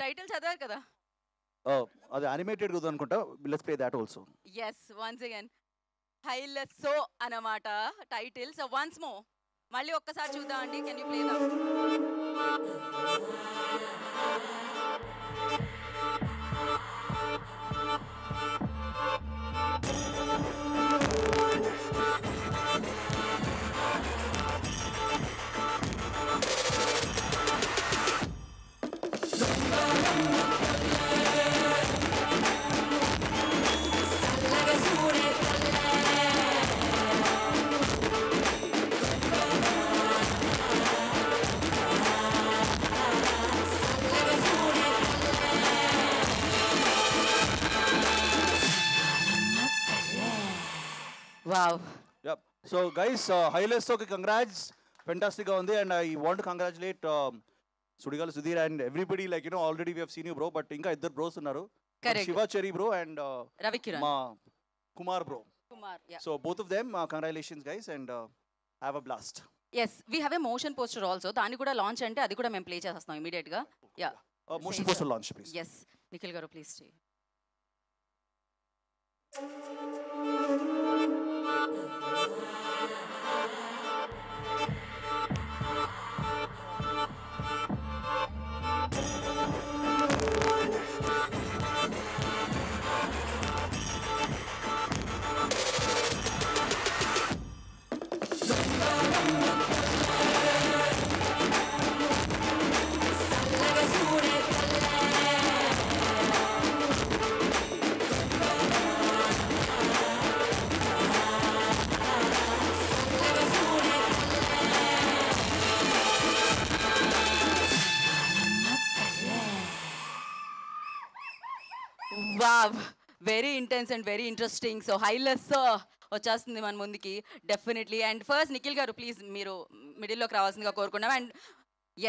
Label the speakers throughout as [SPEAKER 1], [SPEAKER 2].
[SPEAKER 1] Title చదివారు కదా.
[SPEAKER 2] అది యానిమేటెడ్ కదా అనుకుంటా. Let's play that also.
[SPEAKER 1] Yes once again Hailesso అన్నమాట టైటిల్. సో వన్స్ మో మళ్ళీ ఒక్కసారి చూద్దామండి. Can you play the wow.
[SPEAKER 2] Yep. So guys, Hailesoki, congrats. Fantastic on there, and I want to congratulate Sudigal Sudhir and everybody. Like already we have seen you, bro. But inka iddar bros unnaru.
[SPEAKER 1] Correct.
[SPEAKER 2] Shiva Cherry, bro, and
[SPEAKER 1] Ravi Kiran.
[SPEAKER 2] Ma Kumar, bro.
[SPEAKER 1] Kumar, yeah.
[SPEAKER 2] So both of them, congratulations, guys, and have a blast.
[SPEAKER 1] Yes we have a motion poster also. దాన్ని కూడా launch అంటే అది కూడా మేము play చేసేస్తాం immediate గా. Yeah
[SPEAKER 2] Motion poster launch, please.
[SPEAKER 1] Yes Nikhil గారు please చేయి. Wow very intense and very interesting. So Hailes వచ్చేస్తుంది మన ముందుకి డెఫినెట్లీ. అండ్ ఫస్ట్ నిఖిల్ గారు ప్లీజ్ మీరు మిడిల్లోకి రావాల్సిందిగా కోరుకున్నాం. And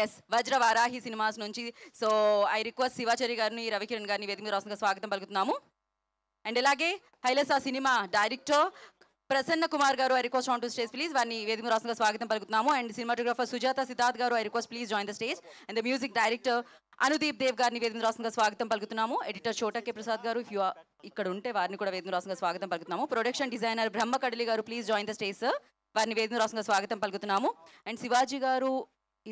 [SPEAKER 1] yes Vajra Varahi cinemas నుంచి సో ఐ రిక్వెస్ట్ శివాచారి గారిని రవికిరణ్ గారిని వేదిక మీద రావాల్సిందిగా స్వాగతం పలుకుతున్నాము. అండ్ ఇలాగే హైలెస్ ఆ సినిమా డైరెక్టర్ ప్రసన్న కుమార్ గారు I request on to stage please వారిని వేదిక మీద రావాల్సిందిగా స్వాగతం పలుకుతున్నాము. అండ్ సినిమాటోగ్రాఫర్ సుజాత సిద్ధార్థ్ గారు I request please join the stage. And the music director Anudeep Dev గారిని వేదిక మీద రావాల్సిందిగా స్వాగతం పలుకుతున్నాము. ఎడిటర్ చోటకే ప్రసాద్ గారు ఇఫ్ యూ ఇక్కడ ఉంటే వారిని కూడా వేదిక మీద రావాల్సిందిగా స్వాగతం పలుకుతున్నాము. ప్రొడక్షన్ డిజైనర్ బ్రహ్మ కడలి గారు please join the stage sir. వారిని వేదిక మీద రావాల్సిందిగా స్వాగతం పలుకుతున్నాము. అండ్ శివాజీ గారు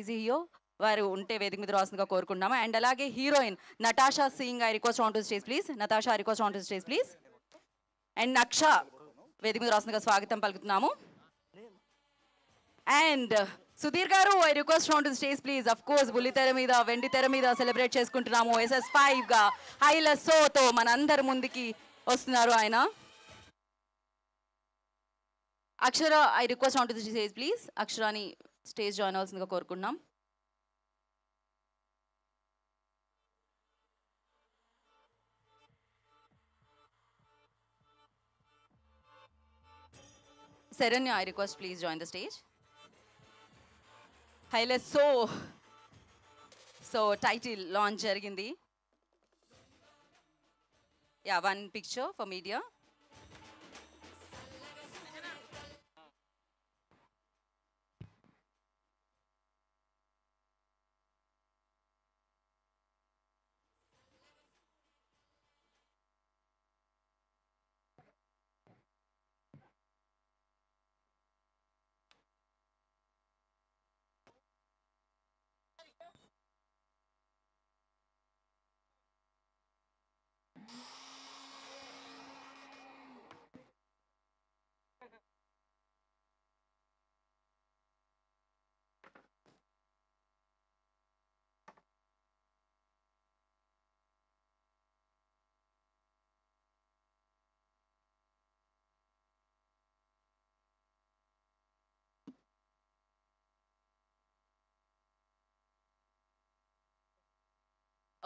[SPEAKER 1] ఈజ్ హియో వారు ఉంటే వేదిక మీద రావాల్సిందిగా కోరుకుంటున్నాము. అండ్ అలాగే heroine Natasha Singh I request on to stage please. Natasha I request on to stage please. And Naksha వేదిక మీద రావాల్సిందిగా స్వాగతం పలుకుతున్నాము. అండ్ సుధీర్ గారు I request on to stage please. Of course బుల్లి తెర మీద వెండి తెర మీద సెలబ్రేట్ చేసుకుంటున్నాము. SS5 గా హైలెస్సోతో మనందరి ముందుకి వస్తున్నారు ఆయన. Akshara I request on to stage please. అక్షరాని స్టేజ్ జాయిన్ అవ్వాల్సిందిగా కోరుకుంటున్నాం. Serenya, I request please join the stage. Hailesso. So title launch jarigindi. Yeah, one picture for media.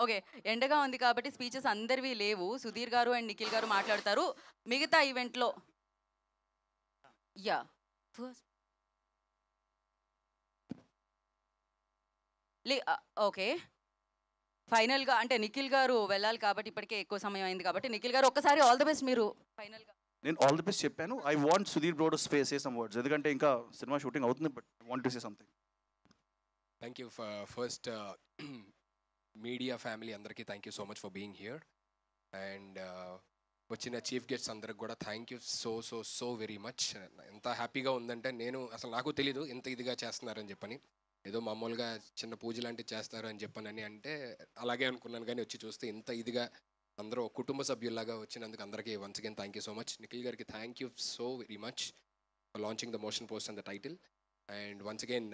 [SPEAKER 1] Okay ఎండగా ఉంది కాబట్టి స్పీచెస్ అందరివి లేవు. సుధీర్ గారు అండ్ నిఖిల్ గారు మాట్లాడతారు మిగతా ఈవెంట్లో. యా ఓకే ఫైనల్గా అంటే నిఖిల్ గారు వెళ్ళాలి కాబట్టి ఇప్పటికే ఎక్కువ సమయం అయింది కాబట్టి నిఖిల్ గారు ఒక్కసారి ఆల్ ద బెస్ట్ మీరు ఫైనల్గా.
[SPEAKER 2] నేను ఆల్ ది బెస్ట్ చెప్పాను. I want Sudheer bro to say some words ఎందుకంటే ఇంకా సినిమా షూటింగ్ అవుతుంది. But I want to say something.
[SPEAKER 3] Thank you first media family అందరికీ thank you so much for being here. And వచ్చిన chief guests అందరికి కూడా thank you so so so very much. ఎంత హ్యాపీగా ఉందంటే నేను అసలు నాకు తెలీదు ఎంత ఇదిగా చేస్తున్నారని చెప్పని. ఏదో మామూలుగా చిన్న పూజ లాంటివి చేస్తారు అని చెప్పనని అంటే అలాగే అనుకున్నాను, కానీ వచ్చి చూస్తే ఇంత ఇదిగా అందరూ కుటుంబ సభ్యుల్లాగా వచ్చినందుకు అందరికీ once again thank you so much. Nikhil గారికి thank you so very much for launching the motion post and the title. And once again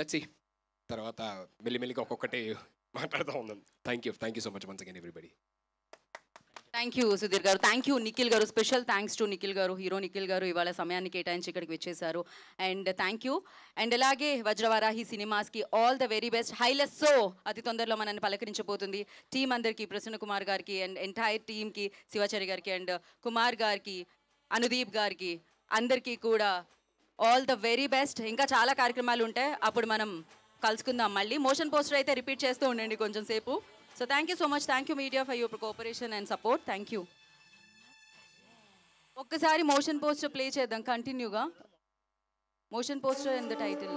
[SPEAKER 3] let's see తర్వాత మెల్లిమెల్లిగా ఒక్కొక్కటి మాట్లాడుతూ ఉన్నాం. Thank you so much once again everybody.
[SPEAKER 1] Thank you Sudheer గారు, thank you Nikhil గారు. Special thanks to Nikhil గారు, hero Nikhil గారు ఇవాళ సమయాన్ని కేటాయించి ఇక్కడికి వచ్చేసారు. And thank you. అండ్ అలాగే Vajravarahi సినిమాస్కి all the very best. హైలెస్సో అతి తొందరలో మనల్ని పలకరించబోతుంది. టీం అందరికీ, ప్రసన్న కుమార్ గారికి అండ్ ఎంటైర్ టీమ్కి, శివాచారి గారికి అండ్ కుమార్ గారికి, అనుదీప్ గారికి అందరికీ కూడా ఆల్ ద వెరీ బెస్ట్. ఇంకా చాలా కార్యక్రమాలు ఉంటాయి, అప్పుడు మనం కలుసుకుందాం మళ్ళీ. మోషన్ పోస్టర్ అయితే రిపీట్ చేస్తూ ఉండండి కొంచెం సేపు. So thank you so much. Thank you media for your cooperation and support. Thank you. ఒక్కసారి మోషన్ పోస్టర్ ప్లే చేద్దాం కంటిన్యూగా. Motion poster and the title.